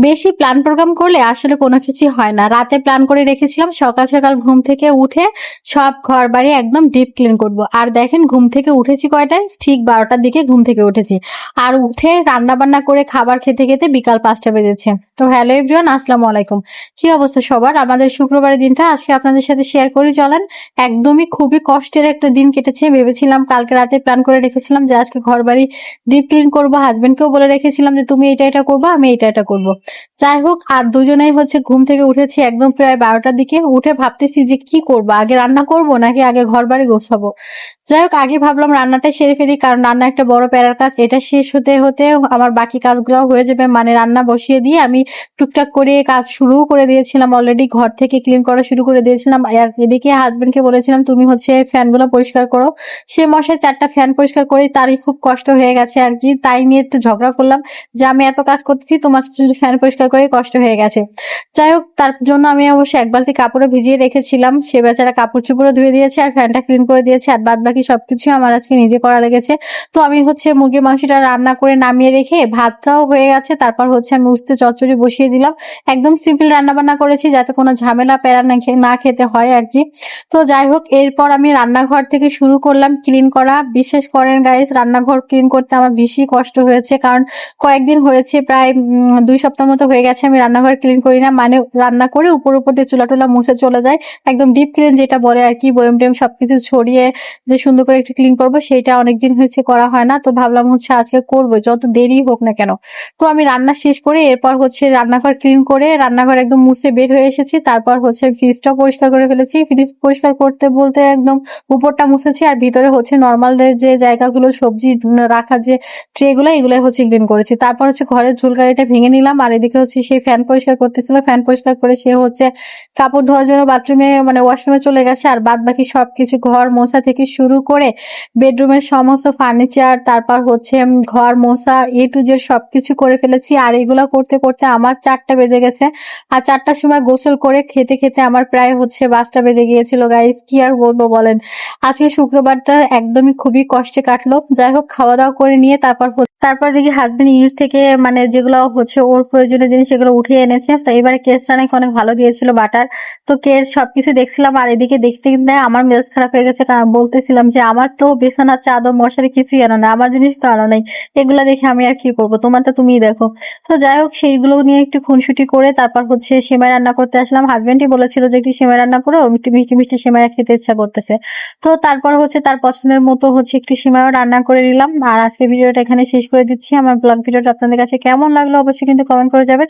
বেশি plan programme করলে আসলে কোনো কিছুই হয় না। রাতে প্ল্যান করে রেখেছিলাম সকাল সকাল ঘুম থেকে উঠে সব ঘর বাড়ি একদম ডিপ ক্লিন করব। আর দেখেন ঘুম থেকে উঠেছি কয়টায়? ঠিক 12টার দিকে ঘুম থেকে উঠেছি। আর উঠে রান্না বান্না করে খাবার খেতে খেতে বিকাল 5টা বেজেছে। তো হ্যালো এভরিওয়ান, আসসালামু আলাইকুম। কি অবস্থা সবার? আমাদের শুক্রবারের দিনটা আজকে আপনাদের সাথে শেয়ার করি চলেন। একদমই খুবই কষ্টের একটা দিন কেটেছে। ভেবেছিলাম কালকে রাতে প্ল্যান করে রেখেছিলাম যে আজকে ঘর বাড়ি ডিপ ক্লিন করবো। হাজবেন্ডকেও বলে রেখেছিলাম যে তুমি এটা করবো, আমি এটা করবো। যাই হোক, আর দুজনেই ঘুম থেকে উঠেছি একদম প্রায় 12টার দিকে। উঠে ভাবতেছি যে কি করবো, আগে রান্না করব নাকি আগে ঘর বাড়ি গোছাবো। যাই হোক, আগে ভাবলাম রান্নাটা সেরে ফেলি, কারণ রান্না একটা বড় প্যারার কাজ। এটা শেষ হতে হতে আমার বাকি কাজগুলো হয়ে যাবে। মানে রান্না বসিয়ে দিয়ে আমি টুকটাক করে কাজ শুরু করে দিয়েছিলাম, অলরেডি ঘর থেকে ক্লিন করা শুরু করে দিয়েছিলাম। আর এদিকে হাজবেন্ডকে বলেছিলাম তুমি ফ্যানগুলো পরিষ্কার করো। সে মশাই 4টা ফ্যান পরিষ্কার করে তারই খুব কষ্ট হয়ে গেছে আর কি। তাই নিয়ে একটু ঝগড়া করলাম যে আমি এত কাজ করতেছি, তোমার শুধু ফ্যান পরিষ্কার করে কষ্ট হয়ে গেছে। যাই হোক, তার জন্য আমি অবশ্য এক বালতি কাপড়ে ভিজিয়ে রেখেছিলাম। সে বেচারা কাপড় চোপড়ও ধুয়ে দিয়েছে আর ফ্যানটা ক্লিন করে দিয়েছে। আর বাদ বাকি সবকিছু আমার আজকে নিজে করা লেগেছে। তো আমি মুরগির মাংসটা রান্না করে নামিয়ে রেখে ভাতটাও হয়ে গেছে। তারপর আমি উস্তে চচ্চড়ি বসিয়ে দিলাম। একদম সিম্পল রান্না বান্না করেছি যাতে কোনো ঝামেলা প্যারা না খেতে হয় আর কি। তো যাই হোক, এরপর আমি রান্নাঘর থেকে শুরু করলাম ক্লিন করা। বিশ্বাস করেন গাইস, রান্নাঘর ক্লিন করতে আমার বেশি কষ্ট হয়েছে, কারণ কয়েকদিন হয়েছে, প্রায় 2 সপ্তাহ মতো হয়ে গেছে আমি রান্নাঘর ক্লিন করি না। মানে রান্না করে উপর দিয়ে চুলা টুলা মুছে চলে যায়। একদম ডিপ ক্লিন যেটা বলে আর কি, বয়ম টয়ম সবকিছু ছড়িয়ে যে সুন্দর করে একটু ক্লিন করবো, সেটা অনেকদিন হয়েছে করা হয় না। তো ভাবলাম আজকে করবো, যত দেরি হোক না কেন। তো আমি রান্না শেষ করে এরপর রান্নাঘর ক্লিন করে রান্নাঘর একদম মুছে বের হয়ে এসেছি। তারপর ফ্রিজটাও পরিষ্কার করে ফেলেছি। ফ্রিজ পরিষ্কার করতে বলতে একদম উপরটা মুছেছি, আর ভিতরে নর্মাল যে জায়গাগুলো সবজি রাখার যে ট্রে গুলো, এগুলো ক্লিন করেছি। তারপর ঘরের ঝুলকারিটা ভেঙে নিলাম। আর এদিকে সেই ফ্যান পরিষ্কার করতেছিল। ফ্যান পরিষ্কার করে সে কাপড় ধোয়ার জন্য বাথরুমে মানে ওয়াশরুমে চলে গেছে। আর বাদ বাকি সবকিছু ঘর মোছা থেকে শুরু করে বেডরুমের সমস্ত ফার্নিচার, তারপর ঘর মোছা A to Z সবকিছু করে ফেলেছি। আর এগুলো করতে করতে আমার 4টা বেজে গেছে। আর 4টার সময় গোসল করে খেতে খেতে আমার প্রায় 5টা বেজে গিয়েছিল গাইস। কি আর বলবো বলেন, আজকে শুক্রবারটা একদমই খুবই কষ্টে কাটলো। যাই হোক, খাওয়া দাওয়া করে নিয়ে তারপর দেখি হাজবেন্ড ইউনিট থেকে মানে যেগুলো ওর প্রয়োজনীয় জিনিস সেগুলো উঠিয়ে এনেছে। তো এবারে কেসটা নাকি অনেক ভালো দিয়েছিল, বাটার। তো কেস সবকিছু দেখছিলাম, আর এদিকে দেখতে কিন্তু আমার মেজাজ খারাপ হয়ে গেছে, কারণ বলতেছিলাম যে আমার তো বিছানা চাদর মশারি কিছুই আনো না, আমার জিনিস তো আনো নাই। এগুলা দেখে আমি আর কি করবো, তোমারটা তুমিই দেখো। তো যাই হোক, সেইগুলো নিয়ে একটু খুনসুটি করে তারপর সেমাই রান্না করতে আসলাম। হাজবেন্ডই বলেছিল যে একটু সেমাই রান্না করো, একটু মিষ্টি মিষ্টি সেমাই খেতে ইচ্ছা করতেছে। তো তারপর তার পছন্দের মতো একটু সেমাইও রান্না করে নিলাম। আর আজকে ভিডিওটা এখানে শেষ করে দিচ্ছি। আমার ব্লগ ভিডিওটা আপনাদের কাছে কেমন লাগলো অবশ্যই কিন্তু কমেন্ট করে যাবেন।